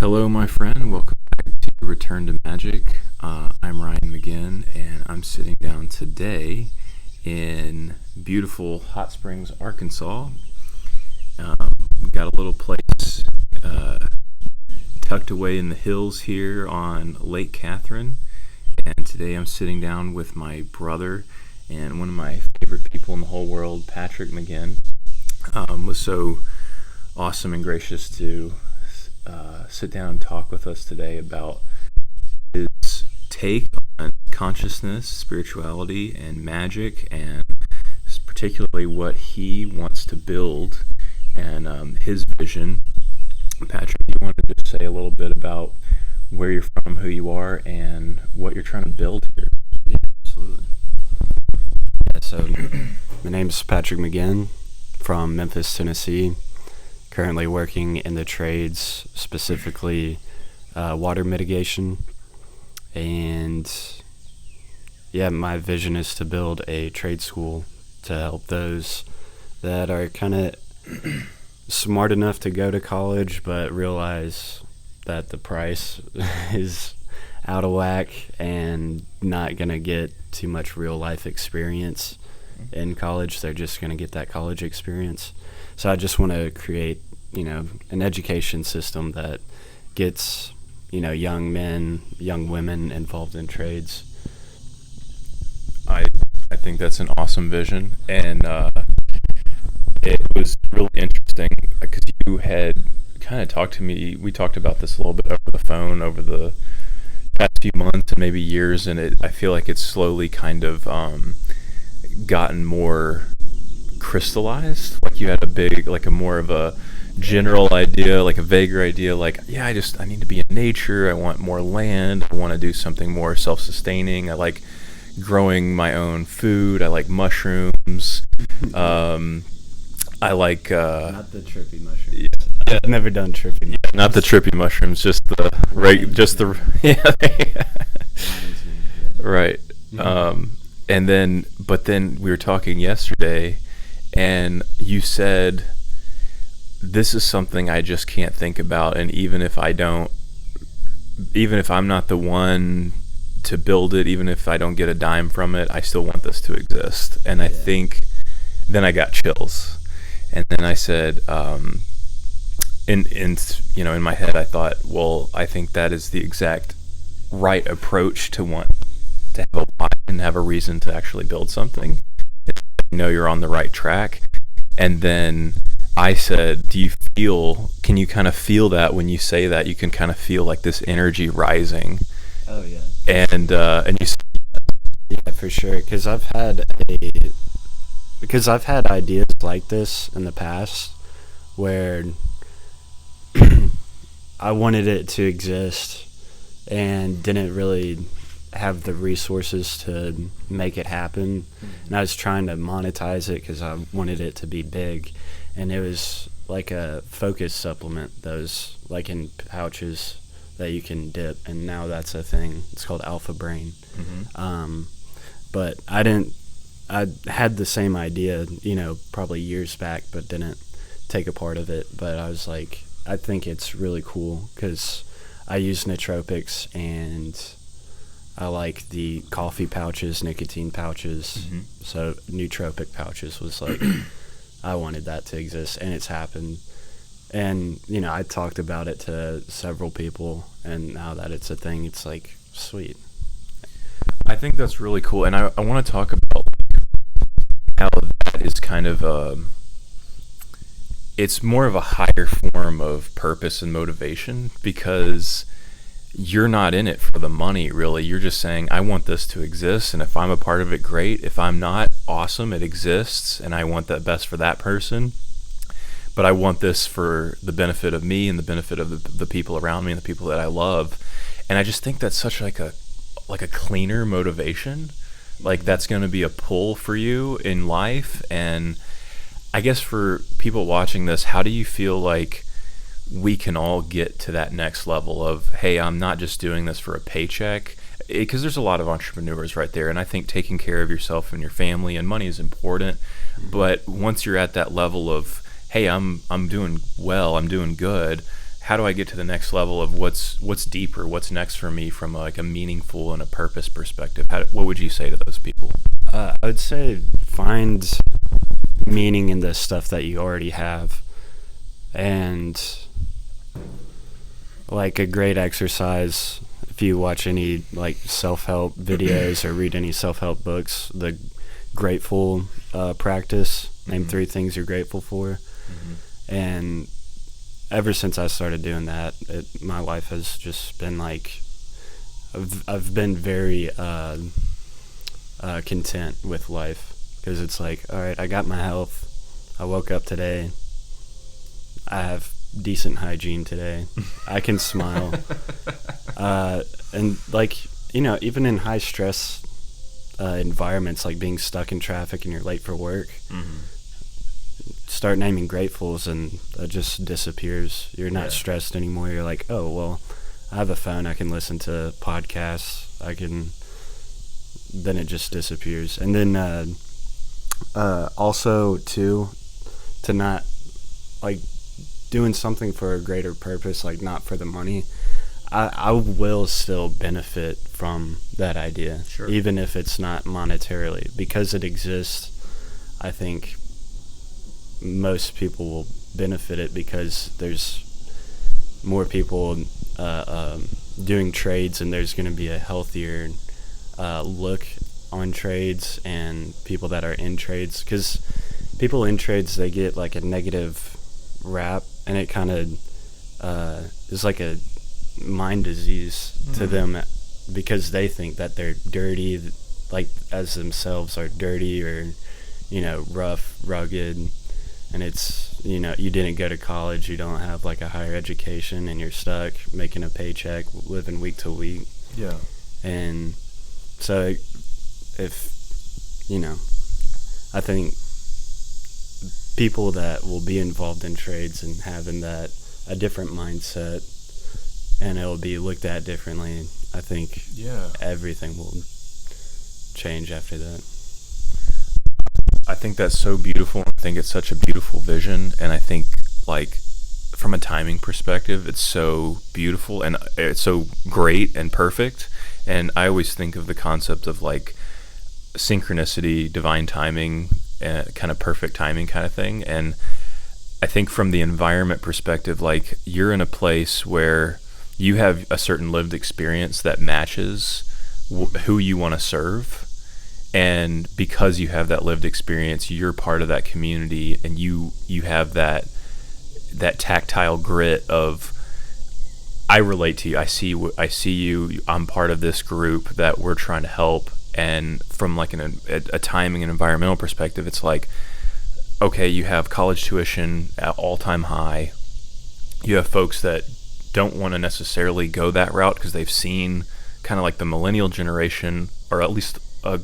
Hello, my friend. Welcome back to Return to Magic. I'm Ryan Maginn, and I'm sitting down today in beautiful Hot Springs, Arkansas. We got a little place tucked away in the hills here on Lake Catherine, and today I'm sitting down with my brother and one of my favorite people in the whole world, Patrick Maginn. Was so awesome and gracious to sit down and talk with us today about his take on consciousness, spirituality, and magic, and particularly what he wants to build and his vision. Patrick, you want to just say a little bit about where you're from, who you are, and what you're trying to build here? Yeah, absolutely. Yeah, so my name is Patrick Maginn from Memphis, Tennessee. Currently working in the trades, specifically water mitigation. And yeah, my vision is to build a trade school to help those that are kind of smart enough to go to college but realize that the price is out of whack and not going to get too much real life experience in college. They're just going to get that college experience. So I just want to create, an education system that gets, young men, young women involved in trades. I think that's an awesome vision, and it was really interesting because you had kind of talked to me. We talked about this a little bit over the phone over the past few months and maybe years, and I feel like it's slowly kind of gotten more crystallized. Like you had a more of a general idea, like a vaguer idea, like, yeah, I need to be in nature. I want more land. I want to do something more self-sustaining. I like growing my own food. I like mushrooms. I like not the trippy mushrooms. Yeah, I've never done trippy mushrooms. Not the trippy mushrooms, just the right. But then we were talking yesterday, and you said, this is something I just can't think about, and even if I'm not the one to build it, even if I don't get a dime from it, I still want this to exist. And I think then I got chills, and then I said, in my head I thought, well, I think that is the exact right approach to want to have a why and have a reason to actually build something. You're on the right track. And then I said, can you kind of feel that when you say that? You can kind of feel like this energy rising. Oh yeah. And you said, yeah, for sure, because I've had ideas like this in the past where I wanted it to exist and didn't really have the resources to make it happen. And I was trying to monetize it because I wanted it to be big, and it was like a focus supplement, those like in pouches that you can dip, and now that's a thing. It's called Alpha Brain. But I had the same idea, probably years back, but didn't take a part of it. But I was like, I think it's really cool because I use nootropics, and I like the coffee pouches, nicotine pouches. So nootropic pouches was like, I wanted that to exist, and it's happened. And, I talked about it to several people, and now that it's a thing, it's like, sweet. I think that's really cool, and I want to talk about how that is kind of it's more of a higher form of purpose and motivation, because you're not in it for the money, really. You're just saying, I want this to exist, and if I'm a part of it, great. If I'm not, awesome, it exists, and I want that best for that person. But I want this for the benefit of me and the benefit of the people around me and the people that I love. And I just think that's such like a cleaner motivation. Like, that's going to be a pull for you in life. And I guess for people watching this, how do you feel like we can all get to that next level of, hey, I'm not just doing this for a paycheck? Because there's a lot of entrepreneurs right there, and I think taking care of yourself and your family and money is important. But once you're at that level of, hey, I'm doing well, I'm doing good, how do I get to the next level of what's deeper, what's next for me from like a meaningful and a purpose perspective? What would you say to those people? I would say find meaning in the stuff that you already have. And like a great exercise, if you watch any like self-help videos or read any self-help books, the grateful practice, name 3 things you're grateful for. And ever since I started doing that, my life has just been like, I've been very content with life, because it's like, all right, I got my health. I woke up today. I have decent hygiene today. I can smile. And like, even in high stress environments, like being stuck in traffic and you're late for work, start naming gratefuls and it just disappears. You're not stressed anymore. You're like, oh, well, I have a phone. I can listen to podcasts. Then it just disappears. And then also, too, to not, like, doing something for a greater purpose, like not for the money, I will still benefit from that idea, even if it's not monetarily. Because it exists, I think most people will benefit it, because there's more people doing trades, and there's going to be a healthier look on trades and people that are in trades. Because people in trades, they get like a negative rap, and it kind of is like a mind disease to them, because they think that they're dirty, like as themselves are dirty, or rough, rugged. And it's, you didn't go to college, you don't have like a higher education, and you're stuck making a paycheck, living week to week. Yeah. And so if I think people that will be involved in trades and having a different mindset, and it'll be looked at differently, I think everything will change after that. I think that's so beautiful. I think it's such a beautiful vision, and I think, like, from a timing perspective, it's so beautiful and it's so great and perfect. And I always think of the concept of like synchronicity, divine timing, kind of perfect timing kind of thing. And I think from the environment perspective, like, you're in a place where you have a certain lived experience that matches who you want to serve. And because you have that lived experience, you're part of that community, and you have that tactile grit of, I relate to you, I see you, I'm part of this group that we're trying to help. And from like a timing and environmental perspective, it's like, okay, you have college tuition at all-time high. You have folks that don't want to necessarily go that route because they've seen kind of like the millennial generation, or at least a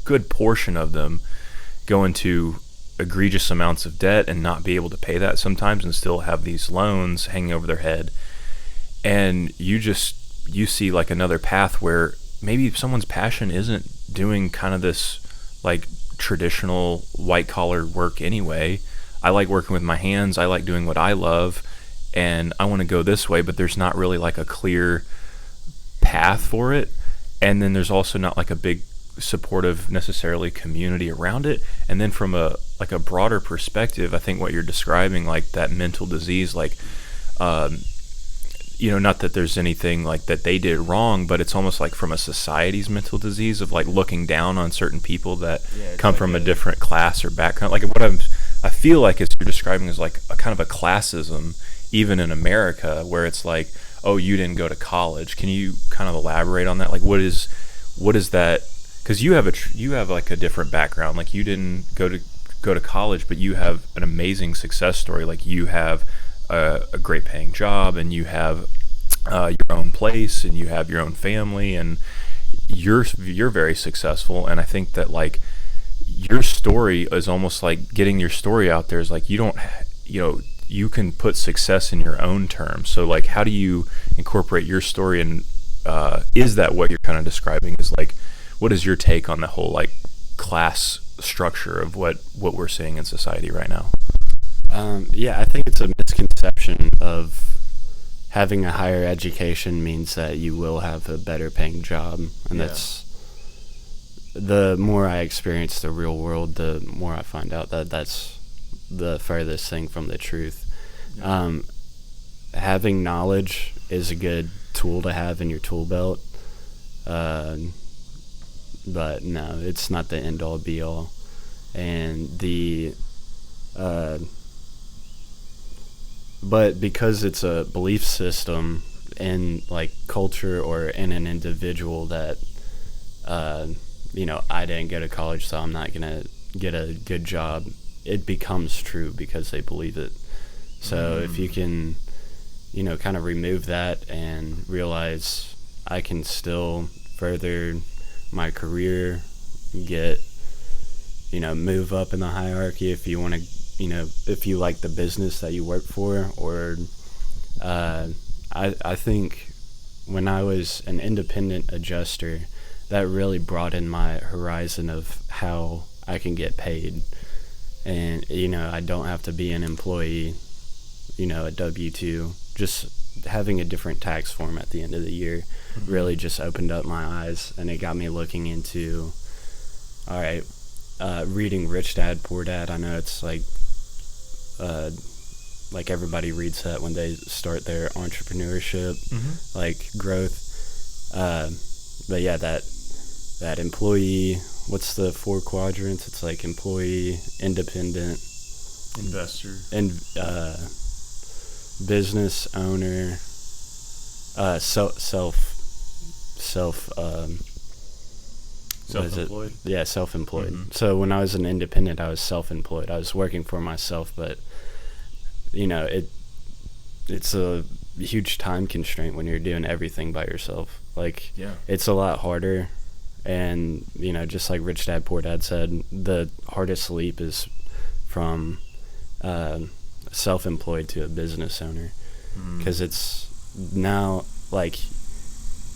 good portion of them, go into egregious amounts of debt and not be able to pay that sometimes, and still have these loans hanging over their head. And you see like another path where maybe someone's passion isn't doing kind of this like traditional white collar work anyway. I like working with my hands, I like doing what I love, and I want to go this way, but there's not really like a clear path for it. And then there's also not like a big supportive necessarily community around it. And then from a broader perspective, I think what you're describing, like that mental disease, like not that there's anything like that they did wrong, but it's almost like from a society's mental disease of like looking down on certain people that come from a different class or background. Like what I feel like it's you're describing is like a kind of a classism even in America, where it's like, oh, you didn't go to college. Can you kind of elaborate on that? Like what is that? Because you have like a different background. Like you didn't go to college, but you have an amazing success story. Like you have a great paying job, and you have your own place, and you have your own family, and you're very successful. And I think that like your story is almost like getting your story out there is like you can put success in your own terms. So like how do you incorporate your story, and is that what you're kind of describing is like, what is your take on the whole like class structure of what we're seeing in society right now? I think it's a misconception of having a higher education means that you will have a better paying job, and that's the more I experience the real world, the more I find out that that's the furthest thing from the truth. Yeah. Having knowledge is a good tool to have in your tool belt, but no, it's not the end all be all. And but because it's a belief system in like culture or in an individual that I didn't go to college, so I'm not gonna get a good job, it becomes true because they believe it. So if you can kind of remove that and realize I can still further my career, get move up in the hierarchy if you want to, if you like the business that you work for, or I think when I was an independent adjuster, that really broadened my horizon of how I can get paid. And I don't have to be an employee, a W-2. Just having a different tax form at the end of the year really just opened up my eyes, and it got me looking into, all right, reading Rich Dad Poor Dad. I know it's like everybody reads that when they start their entrepreneurship, like growth. But yeah, that employee, what's the 4 quadrants? It's like employee, independent, investor, and business owner, self-employed. Yeah, self-employed. So when I was an independent, I was self-employed. I was working for myself, but it's a huge time constraint when you're doing everything by yourself. Like, it's a lot harder. And just like Rich Dad Poor Dad said, the hardest leap is from self-employed to a business owner, because it's now like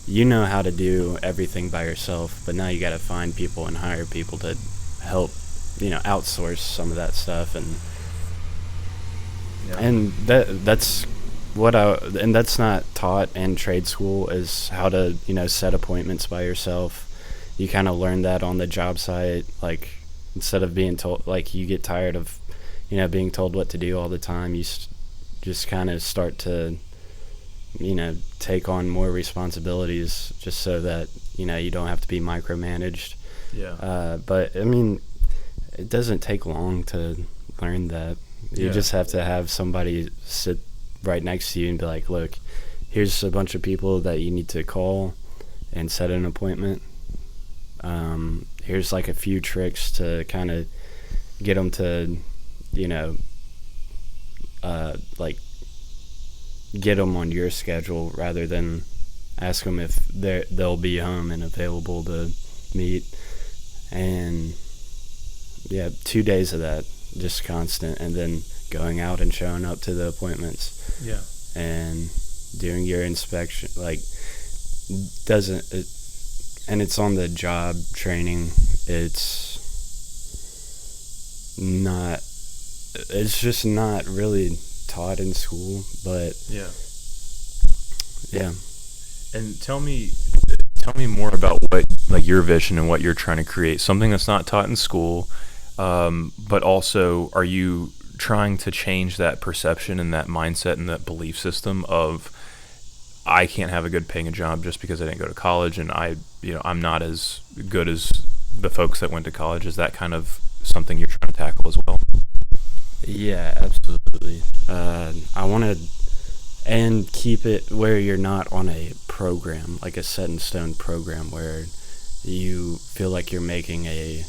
how to do everything by yourself, but now you got to find people and hire people to help outsource some of that stuff, and that's what and that's not taught in trade school, is how to set appointments by yourself. You kind of learn that on the job site, like instead of being told, like you get tired of being told what to do all the time. You just kind of start to take on more responsibilities, just so that you don't have to be micromanaged. But I mean, it doesn't take long to learn that. You just have to have somebody sit right next to you and be like, look, here's a bunch of people that you need to call and set an appointment. Here's like a few tricks to kind of get them to like get them on your schedule, rather than ask them if they'll be home and available to meet. And 2 days of that, just constant, and then going out and showing up to the appointments, and doing your inspection. Like, and it's on the job training. It's just not really taught in school, but And tell me more about what, like, your vision and what you're trying to create. Something that's not taught in school, but also, are you trying to change that perception and that mindset and that belief system of, I can't have a good paying job just because I didn't go to college, and I'm not as good as the folks that went to college? Is that kind of something you're trying to tackle as well? Yeah, absolutely. I want to and keep it where you're not on a program, like a set in stone program, where you feel like you're making a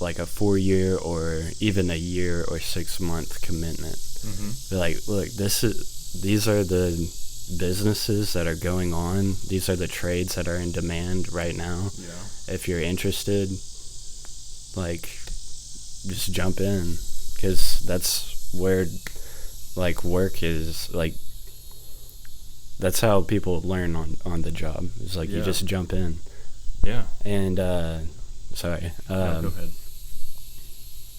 4-year or even a year or 6-month commitment. Be like, look, these are the businesses that are going on. These are the trades that are in demand right now. If you're interested, like, just jump in, because that's where work is. Like, that's how people learn on the job. It's like, you just jump in. And sorry. Go ahead.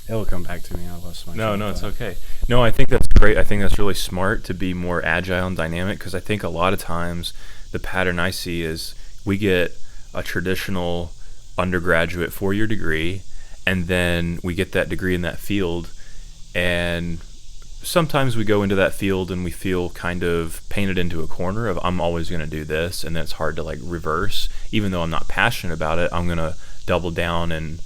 It'll come back to me. I lost my. No, it's okay. No, I think that's great. I think that's really smart to be more agile and dynamic, because I think a lot of times the pattern I see is we get a traditional undergraduate 4-year degree, and then we get that degree in that field, and sometimes we go into that field and we feel kind of painted into a corner of I'm always going to do this, and then it's hard to like reverse. Even though I'm not passionate about it, I'm going to double down and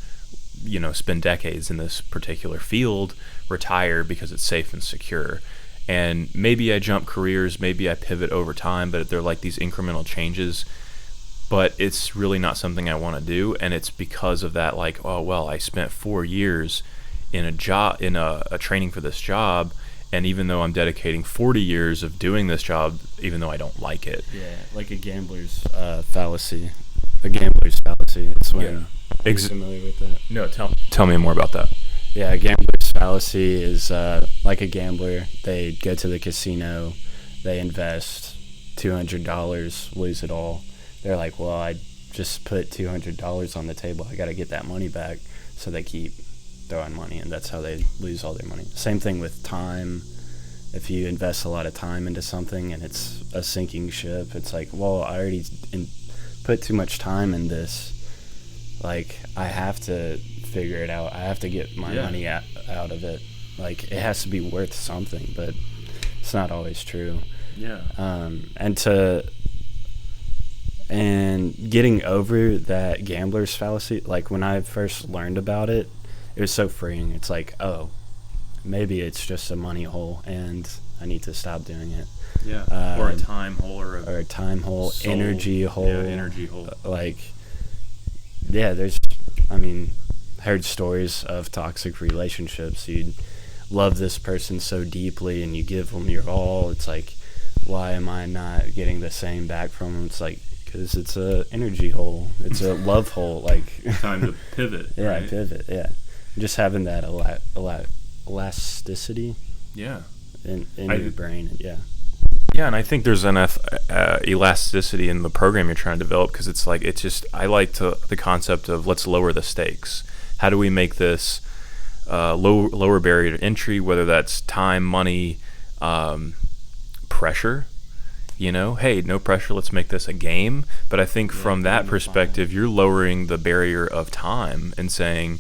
spend decades in this particular field, retire because it's safe and secure. And maybe I jump careers, maybe I pivot over time, but they're like these incremental changes. But it's really not something I want to do, and it's because of that. Like, oh well, I spent 4 years in a job, in a training for this job, and even though I'm dedicating 40 years of doing this job, even though I don't like it. Yeah, like a gambler's fallacy. A gambler's fallacy. It's when. Are you familiar with that? No, tell me more about that. Yeah, a gambler's fallacy is like a gambler. They go to the casino, they invest $200, lose it all. They're like, well, I just put $200 on the table. I got to get that money back. So they keep throwing money, and that's how they lose all their money. Same thing with time. If you invest a lot of time into something and it's a sinking ship, it's like, well, I already put too much time in this. Like, I have to figure it out. I have to get my money out of it. Like, it has to be worth something, but it's not always true. Yeah. And getting over that gambler's fallacy, like when I first learned about it, it was so freeing. It's like, oh, maybe it's just a money hole and I need to stop doing it. Yeah. Or a time hole or a time hole, soul, energy hole. Yeah, energy hole. Heard stories of toxic relationships. You'd love this person so deeply and you give them your all. It's like, why am I not getting the same back from them? It's like, because it's a energy hole. It's a love hole. Like time to pivot. Yeah, right? Pivot. Yeah, just having that elasticity. Yeah. In your brain. Yeah. Yeah, and I think there's enough elasticity in the program you're trying to develop, because it's like, I like the concept of let's lower the stakes. How do we make this lower barrier to entry, whether that's time, money, pressure? Hey, no pressure, let's make this a game. But I think from that perspective, you're lowering the barrier of time and saying,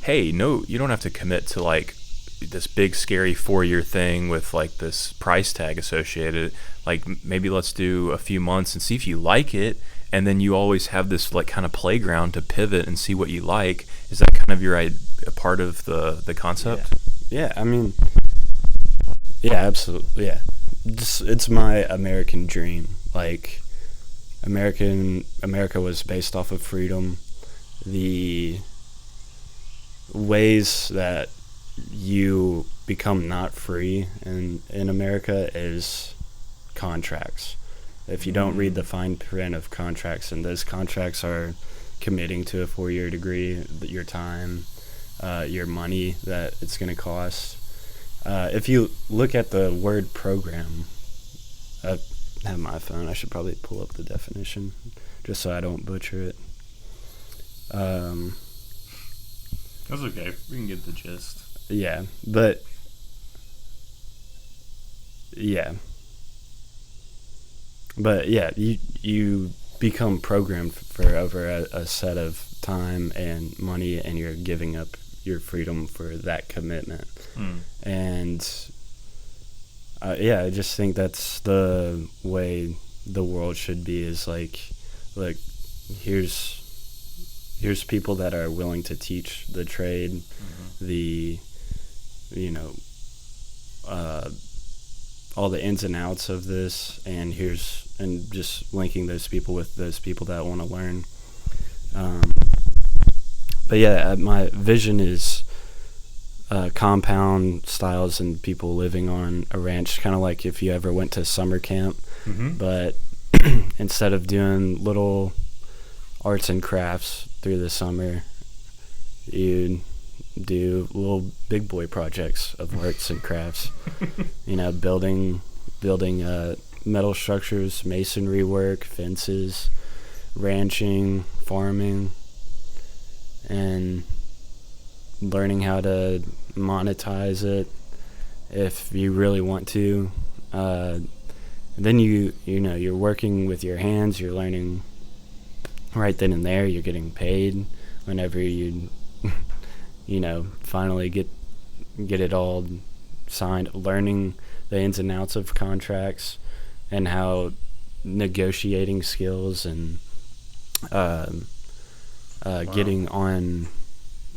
hey, no, you don't have to commit to like this big scary 4-year thing with like this price tag associated. Like, maybe let's do a few months and see if you like it, and then you always have this like kind of playground to pivot and see what you like. Is that kind of a part of the concept? Yeah, absolutely. Yeah, it's my American dream. Like, America was based off of freedom. The ways that you become not free in America is contracts. If you don't read the fine print of contracts, and those contracts are committing to a 4-year degree, your time, your money that it's going to cost. If you look at the word program, I have my phone. I should probably pull up the definition just so I don't butcher it. That's okay. We can get the gist. Yeah, but yeah, you become programmed for over a set of time and money, and you're giving up your freedom for that commitment. And I just think that's the way the world should be. Is like, look, here's people that are willing to teach the trade, the all the ins and outs of this, and just linking those people with those people that want to learn. But yeah, my vision is compound styles and people living on a ranch, kind of like if you ever went to summer camp, but instead of doing little arts and crafts through the summer, you'd do little big boy projects of arts and crafts. Building metal structures, masonry work, fences, ranching, farming, and learning how to monetize it if you really want to. Then you're working with your hands. You're learning right then and there. You're getting paid whenever you finally get it all signed. Learning the ins and outs of contracts and how negotiating skills and getting on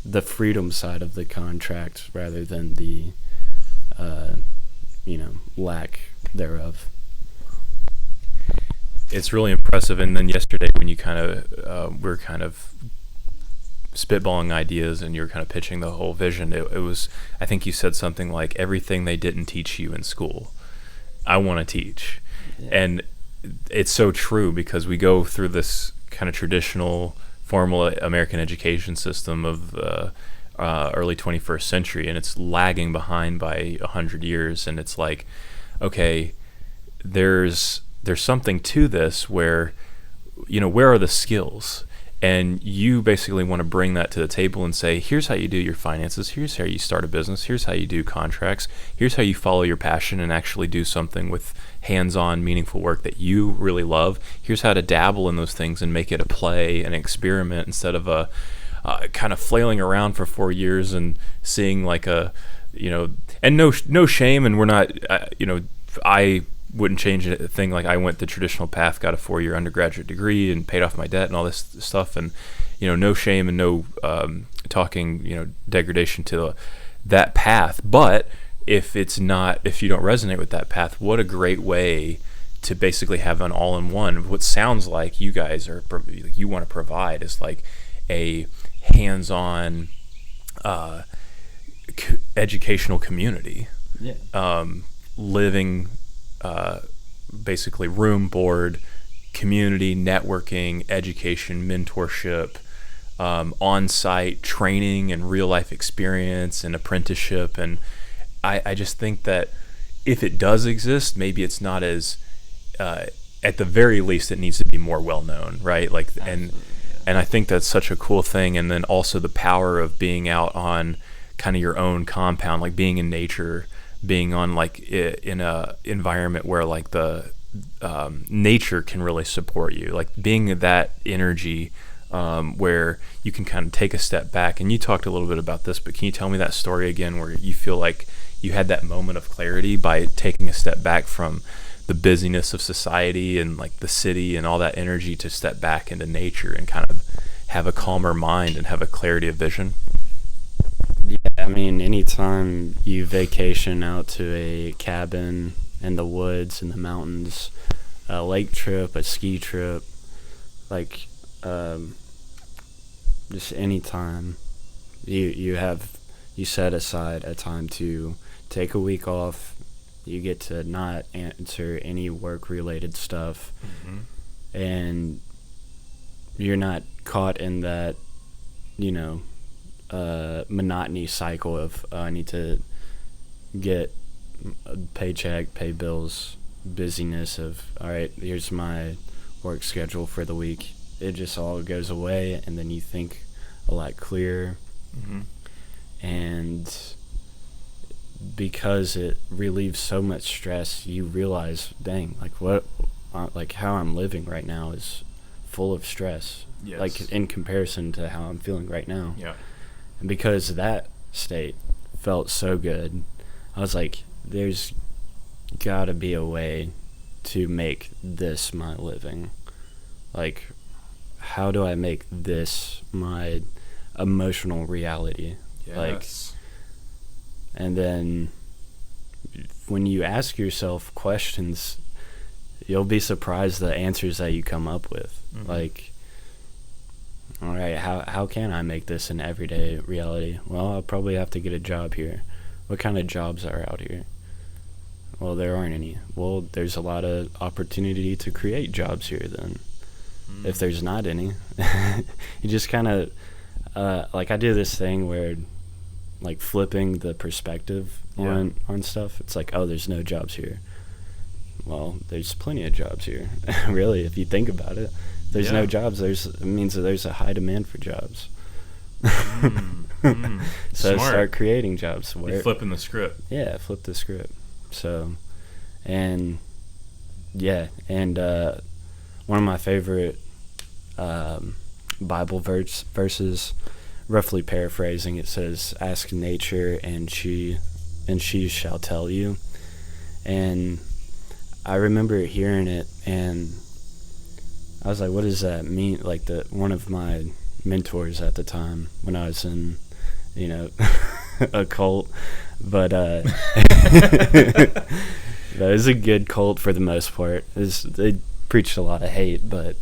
the freedom side of the contract rather than the lack thereof. It's really impressive. And then yesterday when you we're kind of spitballing ideas and you're kind of pitching the whole vision, it was, I think you said something like, everything they didn't teach you in school, I want to teach. Yeah. And it's so true, because we go through this kind of traditional formal American education system of early 21st century, and it's lagging behind by 100 years. And it's like, okay, there's something to this where, where are the skills? And you basically want to bring that to the table and say, here's how you do your finances, here's how you start a business, here's how you do contracts, here's how you follow your passion and actually do something with hands-on, meaningful work that you really love. Here's how to dabble in those things and make it a play, an experiment, instead of a kind of flailing around for 4 years and seeing like and no shame. And we're not, I wouldn't change a thing. Like, I went the traditional path, got a 4-year undergraduate degree and paid off my debt and all this stuff, and no shame and no talking degradation to that path. But if you don't resonate with that path, what a great way to basically have an all-in-one. What sounds like you guys you want to provide is like a hands-on educational community. Yeah. Living basically room, board, community, networking, education, mentorship, on-site training and real-life experience and apprenticeship. And I just think that if it does exist, maybe it's not as at the very least it needs to be more well-known, right? Like, and I think that's such a cool thing. And then also the power of being out on kind of your own compound, like being in nature, being on like in a environment where like the nature can really support you, like being that energy where you can kind of take a step back. And you talked a little bit about this, but can you tell me that story again, where you feel like you had that moment of clarity by taking a step back from the busyness of society and like the city and all that energy to step back into nature and kind of have a calmer mind and have a clarity of vision? Yeah, I mean, anytime you vacation out to a cabin in the woods, in the mountains, a lake trip, a ski trip, like just any time you set aside a time to take a week off, you get to not answer any work-related stuff, and you're not caught in that, monotony cycle of I need to get a paycheck, pay bills, busyness of, all right, here's my work schedule for the week. It just all goes away, and then you think a lot clearer. And because it relieves so much stress, you realize, dang, like how I'm living right now is full of stress. Yes. Like in comparison to how I'm feeling right now. Yeah. And because that state felt so good, I was like, there's got to be a way to make this my living. Like, how do I make this my emotional reality? Yes. Like, and then when you ask yourself questions, you'll be surprised the answers that you come up with. Like, all right, how can I make this an everyday reality? Well, I'll probably have to get a job here. What kind of jobs are out here? Well, there aren't any. Well, there's a lot of opportunity to create jobs here then. If there's not any, you just kind of, like I do this thing where, like, flipping the perspective on stuff. It's like, oh, there's no jobs here. Well, there's plenty of jobs here. Really, if you think about it. If there's no jobs, it means that there's a high demand for jobs. So Smart. start creating jobs. You're flipping the script. Yeah, flip the script. So, and yeah, and one of my favorite Bible verses, roughly paraphrasing, it says, "Ask nature, and she shall tell you." And I remember hearing it, and I was like, "What does that mean?" Like one of my mentors at the time, when I was in, a cult, but that was a good cult for the most part. They preached a lot of hate, but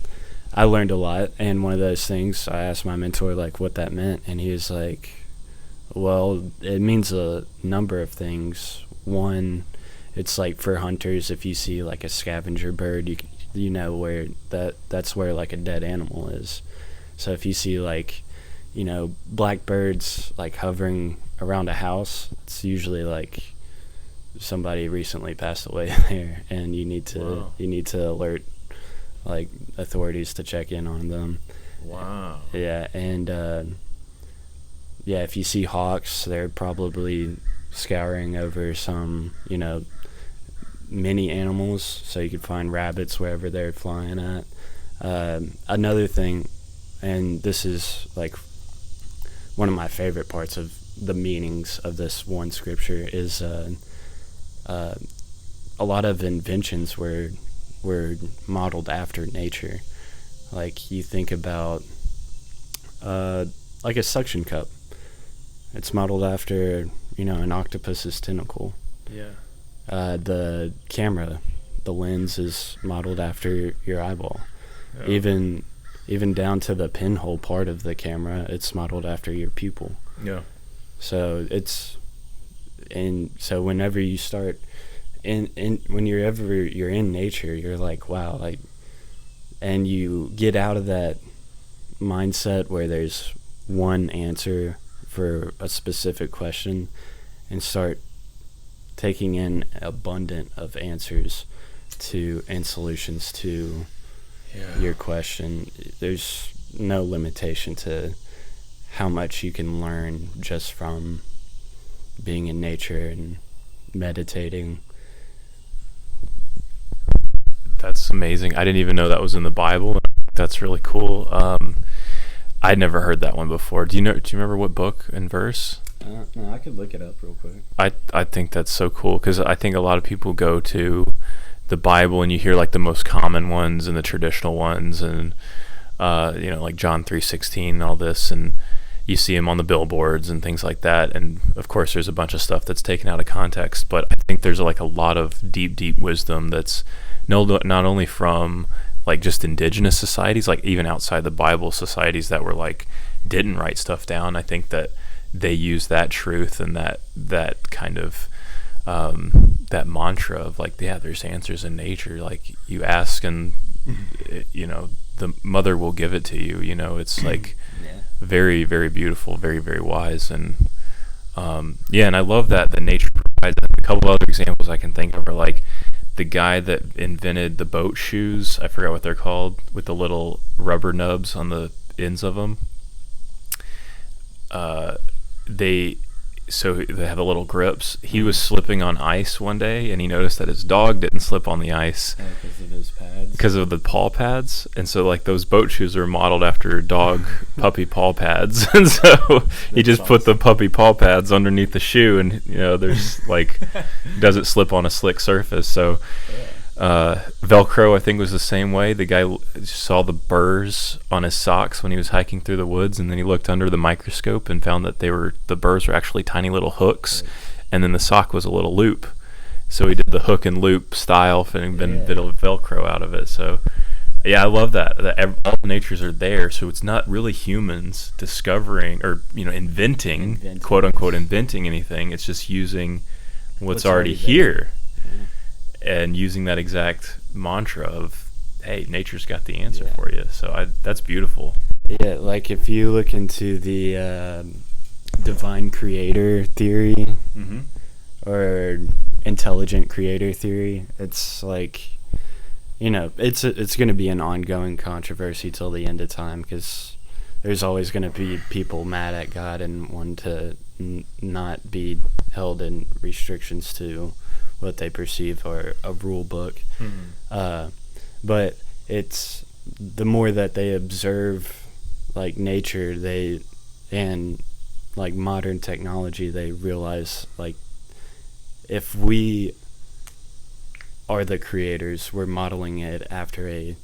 I learned a lot. And one of those things, I asked my mentor like what that meant, and he was like, "Well, it means a number of things. One, it's like for hunters, if you see like a scavenger bird, you know where that's where like a dead animal is. So if you see like, blackbirds like hovering around a house, it's usually like somebody recently passed away there, and you need to alert like authorities to check in on them." Wow. Yeah, and if you see hawks, they're probably scouring over some, mini animals, so you could find rabbits wherever they're flying at. Another thing, and this is like one of my favorite parts of the meanings of this one scripture, is a lot of inventions were modeled after nature. Like you think about like a suction cup. It's modeled after, an octopus's tentacle. Yeah. The camera, the lens is modeled after your eyeball. Yeah. Even down to the pinhole part of the camera, it's modeled after your pupil. Yeah. So so whenever you start when you're in nature, you're like, wow, like, and you get out of that mindset where there's one answer for a specific question and start taking in abundant of answers and solutions to your question. There's no limitation to how much you can learn just from being in nature and meditating. That's amazing. I didn't even know that was in the Bible. That's really cool. I'd never heard that one before. Do you remember what book and verse? No, I could look it up real quick. I think that's so cool, because I think a lot of people go to the Bible and you hear like the most common ones and the traditional ones, and like John 3:16 and all this, and you see them on the billboards and things like that. And of course there's a bunch of stuff that's taken out of context, but I think there's like a lot of deep wisdom that's not only from like just indigenous societies, like even outside the Bible, societies that were like didn't write stuff down. I think that they use that truth and that kind of that mantra of like, yeah, there's answers in nature. Like you ask and the mother will give it to you. It's like very, very beautiful, very, very wise. And and I love that nature provides. A couple other examples I can think of are like the guy that invented the boat shoes. I forgot what they're called, with the little rubber nubs on the ends of them. They have the little grips. He was slipping on ice one day, and he noticed that his dog didn't slip on the ice because of his pads. Because of the paw pads. And so like those boat shoes are modeled after dog puppy paw pads. And so he just put the puppy paw pads underneath the shoe, and there's like doesn't slip on a slick surface. So Velcro, I think, was the same way. The guy saw the burrs on his socks when he was hiking through the woods, and then he looked under the microscope and found that the burrs were actually tiny little hooks, and then the sock was a little loop. So he did the hook and loop style and then did a Velcro out of it. So yeah, I love that all the natures are there. So it's not really humans discovering or inventing, quote unquote, inventing anything. It's just using what's already here. And using that exact mantra of, hey, nature's got the answer for you. So that's beautiful. Yeah, like if you look into the divine creator theory, or intelligent creator theory, it's like, it's going to be an ongoing controversy till the end of time, because there's always going to be people mad at God and want to not be held in restrictions to what they perceive are a rule book. But it's the more that they observe like nature, and like modern technology, they realize like if we are the creators, we're modeling it after a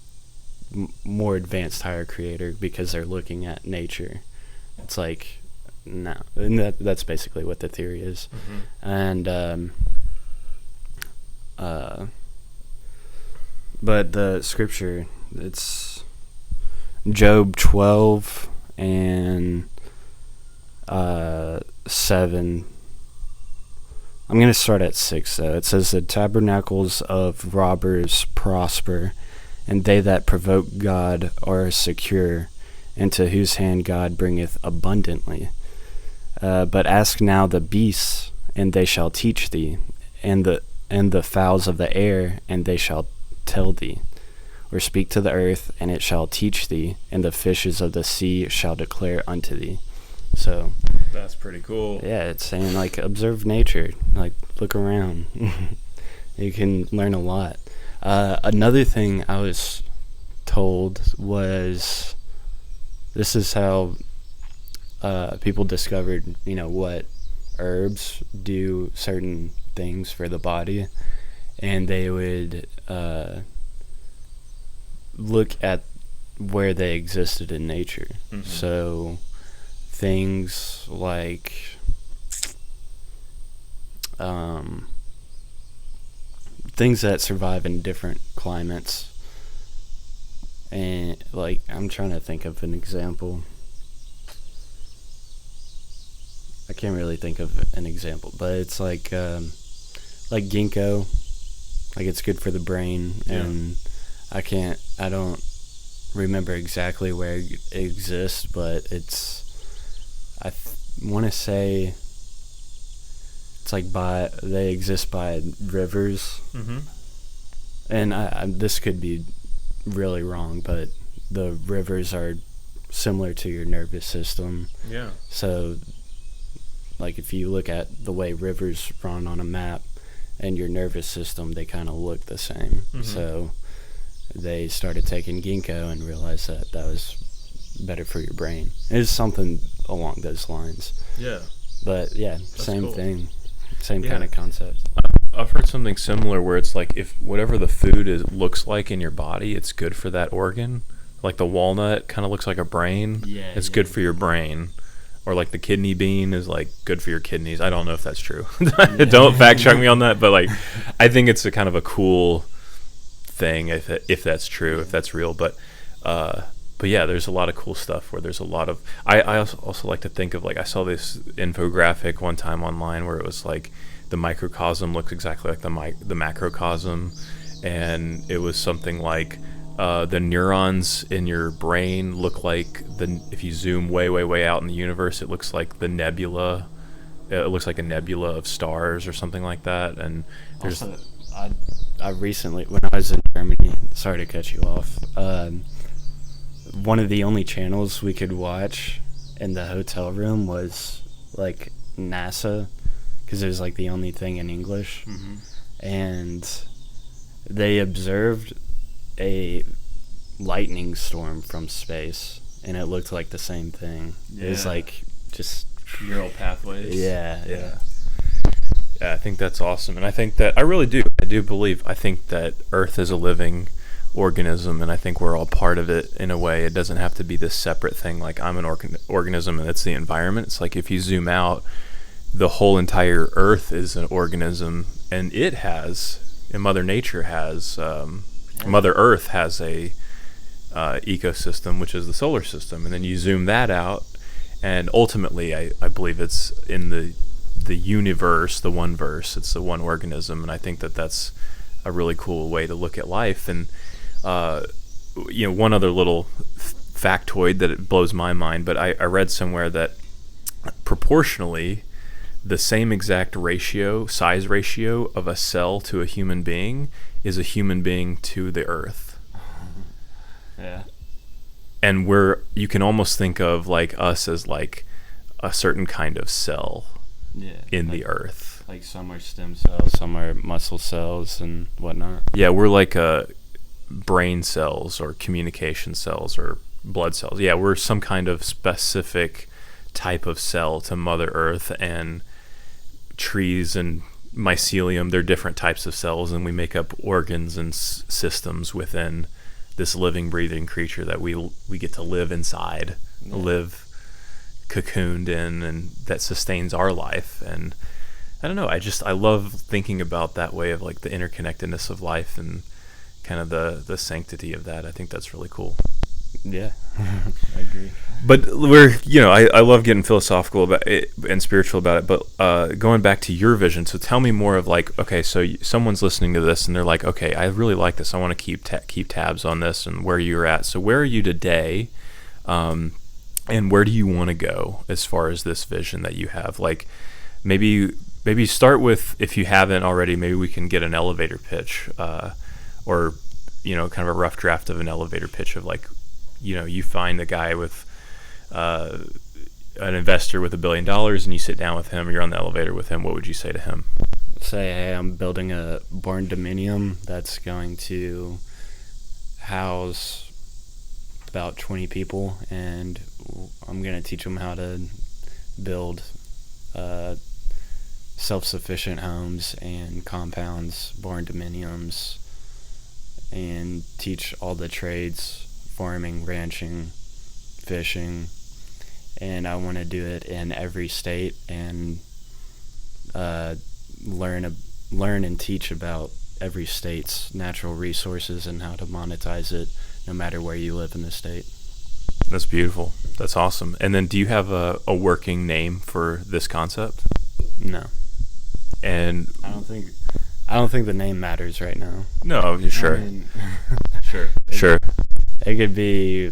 more advanced higher creator because they're looking at nature. It's like no, and that's basically what the theory is. And but the scripture, it's Job 12 and 7. I'm going to start at 6, though. It says, the tabernacles of robbers prosper, and they that provoke God are secure, into whose hand God bringeth abundantly. But ask now the beasts, and they shall teach thee, and the fowls of the air, and they shall tell thee. Or speak to the earth, and it shall teach thee, and the fishes of the sea shall declare unto thee. So that's pretty cool. Yeah, it's saying like observe nature, like look around. You can learn a lot. Another thing I was told was this is how people discovered, what herbs do certain things for the body, and they would look at where they existed in nature. So things like things that survive in different climates, and like I'm trying to think of an example. I can't really think of an example, but it's like ginkgo, like it's good for the brain. And I don't remember exactly where it exists, but I want to say it's like they exist by rivers. And this could be really wrong, but the rivers are similar to your nervous system. Yeah. So like if you look at the way rivers run on a map and your nervous system, they kind of look the same. So they started taking ginkgo and realized that was better for your brain. It's something along those lines. Yeah. But yeah, that's same cool. thing. Same kind of concept. I've heard something similar where it's like if whatever the food looks like in your body, it's good for that organ. Like the walnut kind of looks like a brain. Yeah. It's good for your brain. Or like the kidney bean is like good for your kidneys. I don't know if that's true. Don't fact check me on that, but like I think it's a kind of a cool thing if that's true, if that's real. But yeah, there's a lot of cool stuff where there's a lot of I also like to think of like I saw this infographic one time online where it was like the microcosm looks exactly like the macrocosm, and it was something like the neurons in your brain look like if you zoom way out in the universe, it looks like the nebula. It looks like a nebula of stars or something like that. And there's also, I recently, when I was in Germany, sorry to cut you off, one of the only channels we could watch in the hotel room was like NASA, because it was like the only thing in English. And they observed a lightning storm from space, and it looked like the same thing. It was like just neural pathways. Yeah, I think that's awesome, and I think that I think that Earth is a living organism, and I think we're all part of it in a way. It doesn't have to be this separate thing like I'm an organism and it's the environment. It's like if you zoom out, the whole entire Earth is an organism, and Mother Nature has Mother Earth has a ecosystem, which is the solar system, and then you zoom that out, and ultimately I believe it's in the universe, the one verse, it's the one organism, and I think that that's a really cool way to look at life. And one other little factoid that it blows my mind, but I read somewhere that proportionally the same exact size ratio of a cell to a human being is a human being to the Earth. Yeah. and you can almost think of like us as like a certain kind of cell in the earth. Like some are stem cells, some are muscle cells and whatnot. Yeah, we're like brain cells or communication cells or blood cells. Yeah, we're some kind of specific type of cell to Mother Earth, and trees and mycelium, they're different types of cells, and we make up organs and systems within this living, breathing creature that we get to live inside, live cocooned in, and that sustains our life. And I don't know, I love thinking about that way of like the interconnectedness of life and kind of the sanctity of that. I think that's really cool. Yeah, I agree. But I love getting philosophical about it and spiritual about it, but going back to your vision, so tell me more of like, okay, so someone's listening to this and they're like, okay, I really like this, I want to keep tabs on this and where you're at. So where are you today, and where do you want to go as far as this vision that you have? Like maybe start with, if you haven't already, maybe we can get an elevator pitch, or kind of a rough draft of an elevator pitch of like, you find a guy with an investor with $1 billion and you sit down with him, or you're on the elevator with him. What would you say to him? Say, hey, I'm building a barn dominium that's going to house about 20 people, and I'm going to teach them how to build self-sufficient homes and compounds, barn dominiums, and teach all the trades: farming, ranching, fishing. And I want to do it in every state and learn and teach about every state's natural resources and how to monetize it no matter where you live in the state. That's beautiful. That's awesome. And then do you have a working name for this concept? No. And I don't think the name matters right now. No, sure. I mean, Sure. It could be,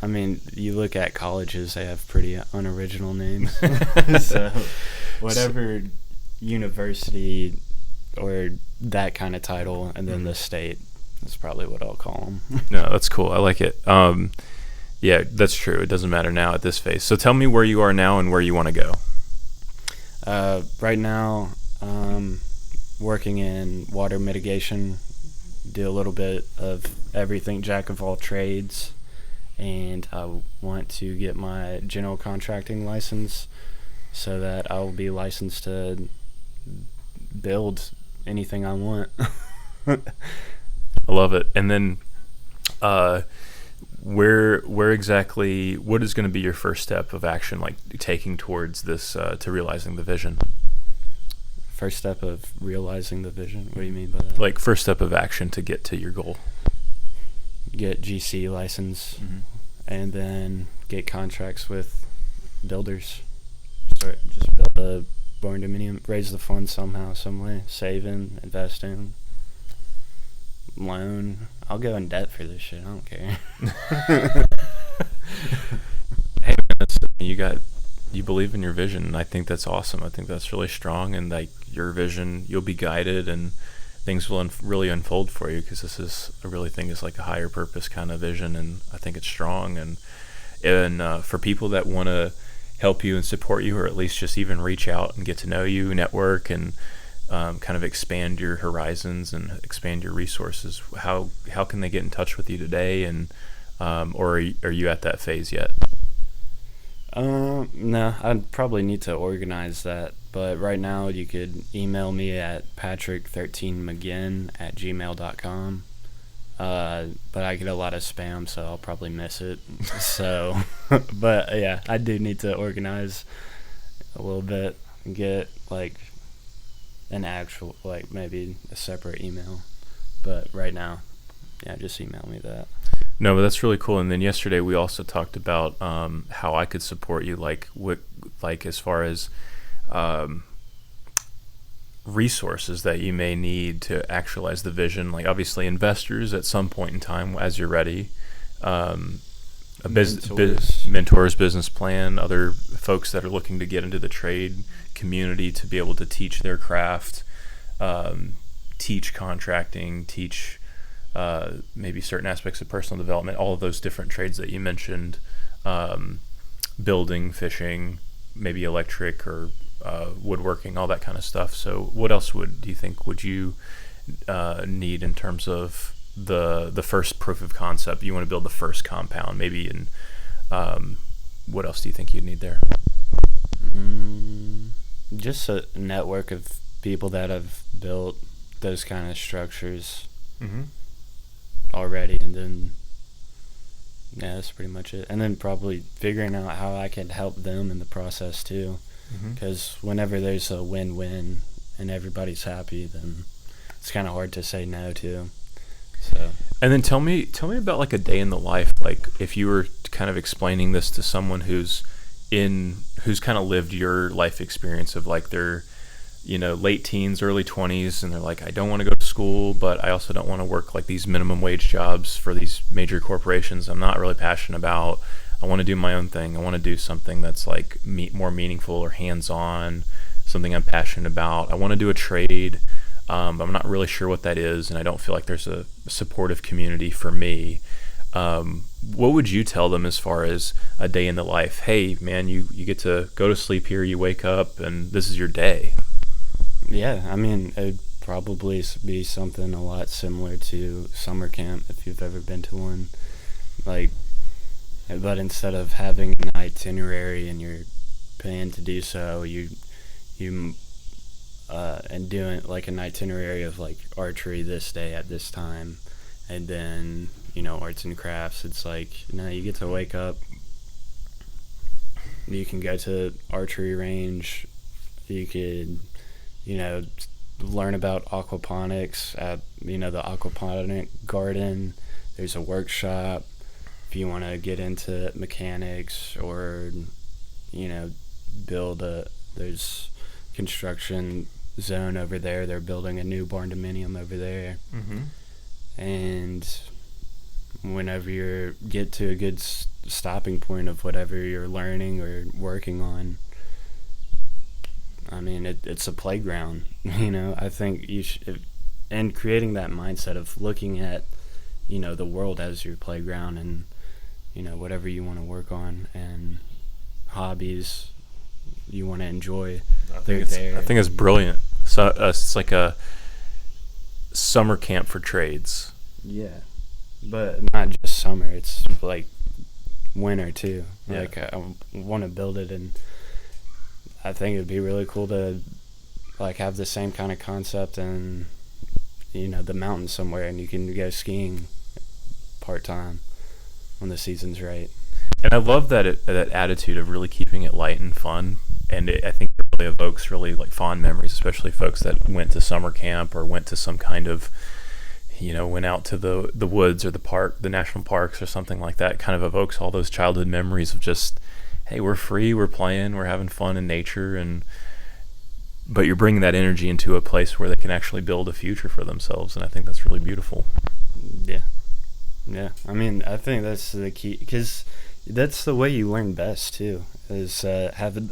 you look at colleges, they have pretty unoriginal names. So whatever university or that kind of title, and then the state, that's probably what I'll call them. No, that's cool. I like it. Yeah, that's true. It doesn't matter now at this phase. So tell me where you are now and where you want to go. Right now, working in water mitigation, do a little bit of everything, jack of all trades, and I want to get my general contracting license so that I will be licensed to build anything I want. I love it. And then where exactly, what is going to be your first step of action, like taking towards this, to realizing the vision? First step of realizing the vision? What do you mean by that? Like first step of action to get to your goal. Get GC license, and then get contracts with builders. Just build a barn dominium, raise the funds somehow, some way, saving, investing, loan. I'll go in debt for this shit. I don't care. Hey man, you believe in your vision, and I think that's awesome. I think that's really strong, and like your vision, you'll be guided, and things will really unfold for you, because this is, I really think it's like a higher purpose kind of vision, and I think it's strong. And for people that want to help you and support you, or at least just even reach out and get to know you, network, and kind of expand your horizons and expand your resources, how can they get in touch with you today? And or are you at that phase yet? No, I'd probably need to organize that. But right now, you could email me at patrick13maginn@gmail.com. But I get a lot of spam, so I'll probably miss it. So, but yeah, I do need to organize a little bit and get like an actual, like maybe a separate email. But right now, yeah, just email me that. No, but that's really cool. And then yesterday we also talked about how I could support you, like as far as resources that you may need to actualize the vision. Like obviously investors at some point in time as you're ready, mentors, business plan, other folks that are looking to get into the trade community to be able to teach their craft, teach contracting, teach maybe certain aspects of personal development, all of those different trades that you mentioned, building, fishing, maybe electric or woodworking, all that kind of stuff. So what else do you think would you need in terms of the first proof of concept? You want to build the first compound, maybe, and what else do you think you'd need there? Just a network of people that have built those kind of structures already, and then that's pretty much it. And then probably figuring out how I can help them in the process too, because whenever there's a win-win and everybody's happy, then it's kind of hard to say no to. So. And then tell me about like a day in the life, like if you were kind of explaining this to someone who's kind of lived your life experience of like their, late teens, early 20s, and they're like, I don't want to go to school, but I also don't want to work like these minimum wage jobs for these major corporations I'm not really passionate about. I want to do my own thing. I want to do something that's like more meaningful or hands-on, something I'm passionate about. I want to do a trade. I'm not really sure what that is, and I don't feel like there's a supportive community for me. What would you tell them as far as a day in the life? Hey, man, you get to go to sleep here, you wake up, and this is your day. Yeah, I mean, it'd probably be something a lot similar to summer camp, if you've ever been to one. Like, but instead of having an itinerary and you're paying to do so, you and doing like an itinerary of like archery this day at this time, and then arts and crafts. It's like you get to wake up, you can go to archery range, you could learn about aquaponics at the aquaponic garden. There's a workshop if you want to get into mechanics or build there's construction zone over there. They're building a new barn dominium over there. And whenever you get to a good stopping point of whatever you're learning or working on, I mean, it's a playground. I think you should, and creating that mindset of looking at the world as your playground, and whatever you want to work on and hobbies you want to enjoy. I think it's brilliant. So it's like a summer camp for trades. Yeah, but not just summer. It's like winter too. Yeah. Like I want to build it, and I think it'd be really cool to like have the same kind of concept in the mountains somewhere, and you can go skiing part-time when the season's right. And I love that attitude of really keeping it light and fun. And I think it really evokes really like fond memories, especially folks that went to summer camp or went to some kind of, went out to the woods or the park, the national parks or something like that. It kind of evokes all those childhood memories of just, hey, we're free, we're playing, we're having fun in nature, but you're bringing that energy into a place where they can actually build a future for themselves, and I think that's really beautiful. Yeah. I mean, I think that's the key, because that's the way you learn best too, is having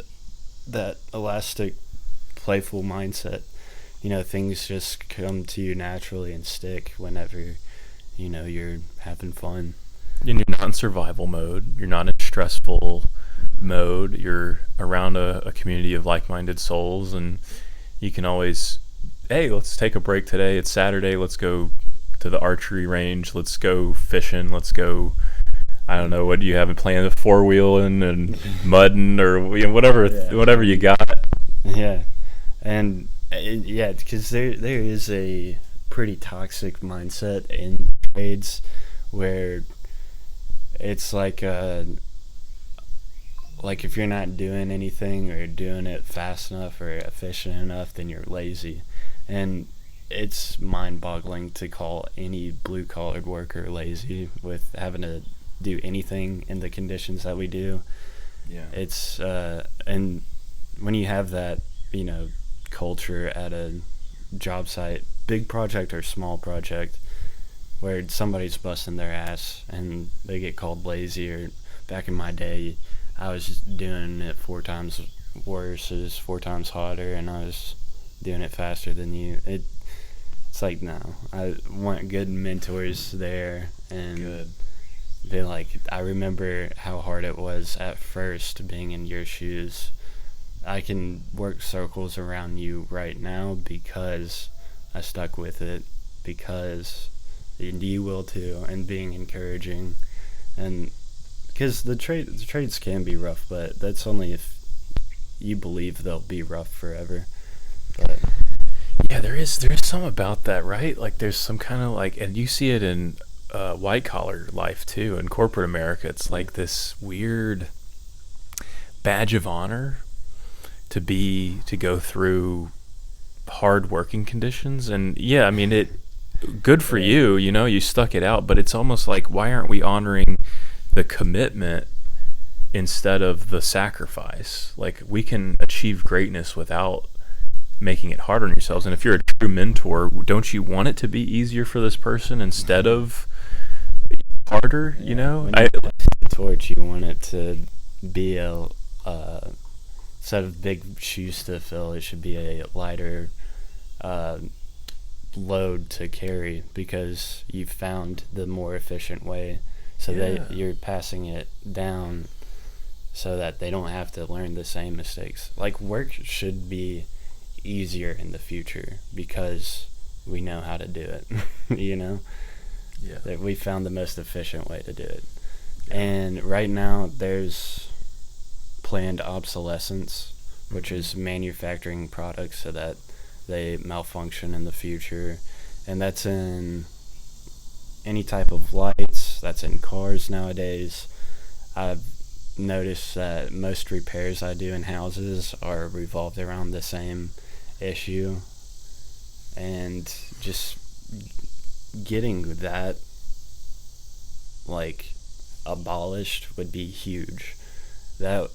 that elastic, playful mindset. Things just come to you naturally and stick whenever you're having fun. And you're not in survival mode, you're not in stressful mode, you're around a community of like-minded souls, and you can always, hey, let's take a break today, it's Saturday, let's go to the archery range, let's go fishing, let's go, I don't know, what do you have planned, a four-wheeling and mudding or whatever you got. Yeah, and because there is a pretty toxic mindset in trades where it's like if you're not doing anything or doing it fast enough or efficient enough, then you're lazy. And it's mind-boggling to call any blue-collared worker lazy with having to do anything in the conditions that we do. Yeah. It's and when you have that, culture at a job site, big project or small project, where somebody's busting their ass and they get called lazy, or back in my day, I was just doing it 4 times worse, it was 4 times hotter, and I was doing it faster than you. It's like, no, I want good mentors there, and Good. they like, I remember how hard it was at first being in your shoes. I can work circles around you right now because I stuck with it, because you will too, and being encouraging, and because the trades can be rough, but that's only if you believe they'll be rough forever. But Yeah, there's some about that, right? Like there's some kind of like, and you see it in white collar life too, in corporate America. It's like this weird badge of honor to go through hard working conditions. And yeah, I mean, it good for you, you stuck it out, but it's almost like, why aren't we honoring the commitment instead of the sacrifice? Like, we can achieve greatness without making it hard on yourselves. And if you're a true mentor, don't you want it to be easier for this person instead of harder? when you pass the torch, you want it to be a instead of big shoes to fill, it should be a lighter load to carry, because you've found the more efficient way, so that you're passing it down so that they don't have to learn the same mistakes. Like, work should be easier in the future because we know how to do it. That we found the most efficient way to do it. And right now there's planned obsolescence, which is manufacturing products so that they malfunction in the future, and that's in any type of lights, that's in cars nowadays. I've noticed that most repairs I do in houses are revolved around the same issue, and just getting that like abolished would be huge. That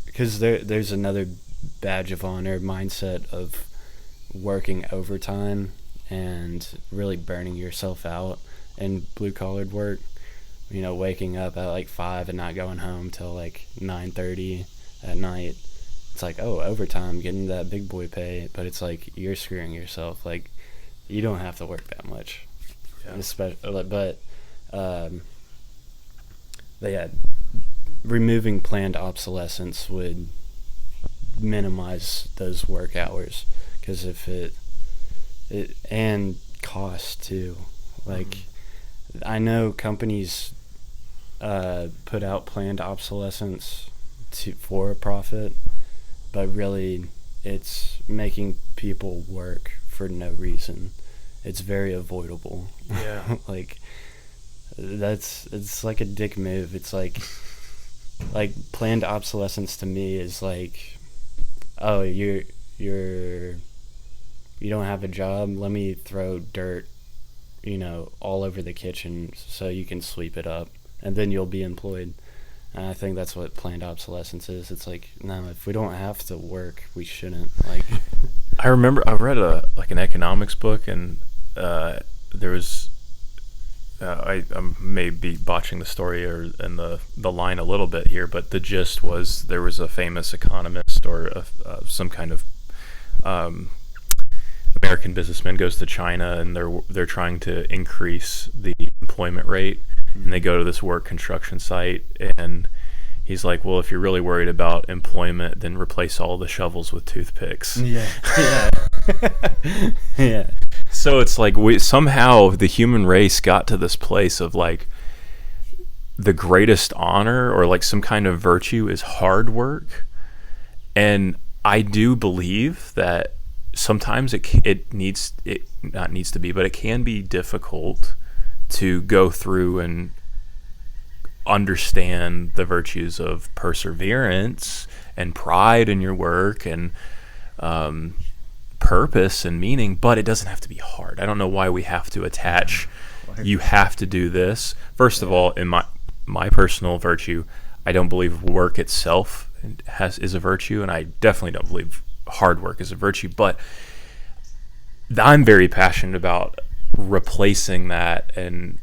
because there's another badge of honor mindset of working overtime and really burning yourself out in blue collared work. Waking up at like 5 and not going home till like 9:30 at night. It's like, oh, overtime, getting that big boy pay, but it's like you're screwing yourself. Like, you don't have to work that much. But yeah, removing planned obsolescence would minimize those work hours, because if it and cost too. Like, I know companies put out planned obsolescence for a profit, but really it's making people work for no reason. It's very avoidable. Yeah. Like, it's like a dick move. It's like planned obsolescence to me is like, oh, you don't have a job, let me throw dirt all over the kitchen so you can sweep it up, and then you'll be employed. And I think that's what planned obsolescence is. It's like, no, if we don't have to work, we shouldn't. Like, I remember I read an economics book, and there was I may be botching the story and the line a little bit here, but the gist was there was a famous economist or some kind of American businessman goes to China, and they're trying to increase the employment rate, and they go to this work construction site, and he's like, well, if you're really worried about employment, then replace all the shovels with toothpicks. Yeah. Yeah. So it's like somehow the human race got to this place of like the greatest honor or like some kind of virtue is hard work. And I do believe that sometimes it can be difficult to go through and understand the virtues of perseverance and pride in your work and purpose and meaning, but it doesn't have to be hard. I don't know why we have to attach you have to do this. First of all, in my personal virtue, I don't believe work itself is a virtue, and I definitely don't believe hard work is a virtue, but I'm very passionate about replacing that and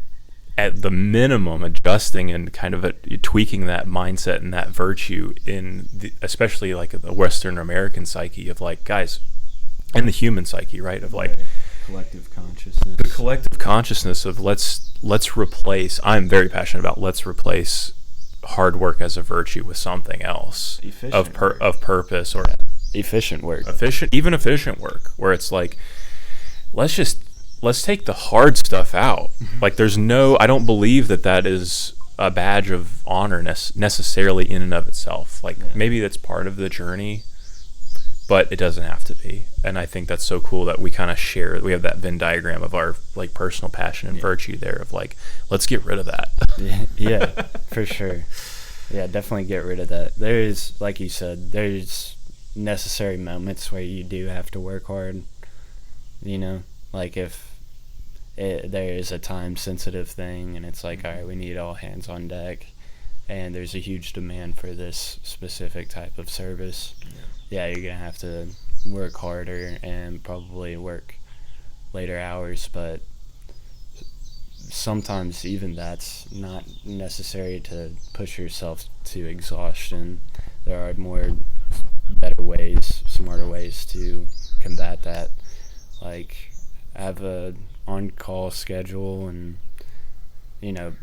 at the minimum adjusting and kind of tweaking that mindset and that virtue in especially like the Western American psyche of like, guys, and the human psyche, right, of like, collective consciousness. The collective consciousness of let's replace. I'm very passionate about let's replace hard work as a virtue with something else of purpose or efficient work. Efficient work, where it's like let's take the hard stuff out. Like I don't believe that is a badge of honor necessarily in and of itself. Like maybe that's part of the journey, but it doesn't have to be. And I think that's so cool that we kind of share. We have that Venn diagram of our like personal passion and virtue there of like, let's get rid of that. Yeah, for sure. Yeah, definitely get rid of that. There's, like you said, there's necessary moments where you do have to work hard. You know, like if there is a time sensitive thing and it's like, all right, we need all hands on deck and there's a huge demand for this specific type of service. Yeah, you're gonna have to work harder and probably work later hours, but sometimes even that's not necessary to push yourself to exhaustion. There are better ways, smarter ways to combat that, like have a on-call schedule and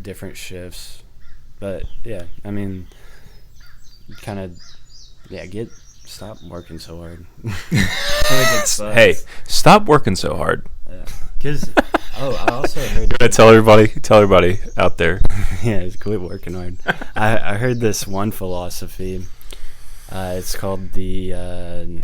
different shifts. But yeah, I mean, kind of stop working so hard. Hey, stop working so hard. Yeah, because I also heard. Tell everybody out there. Yeah, just quit working hard. I heard this one philosophy. It's called the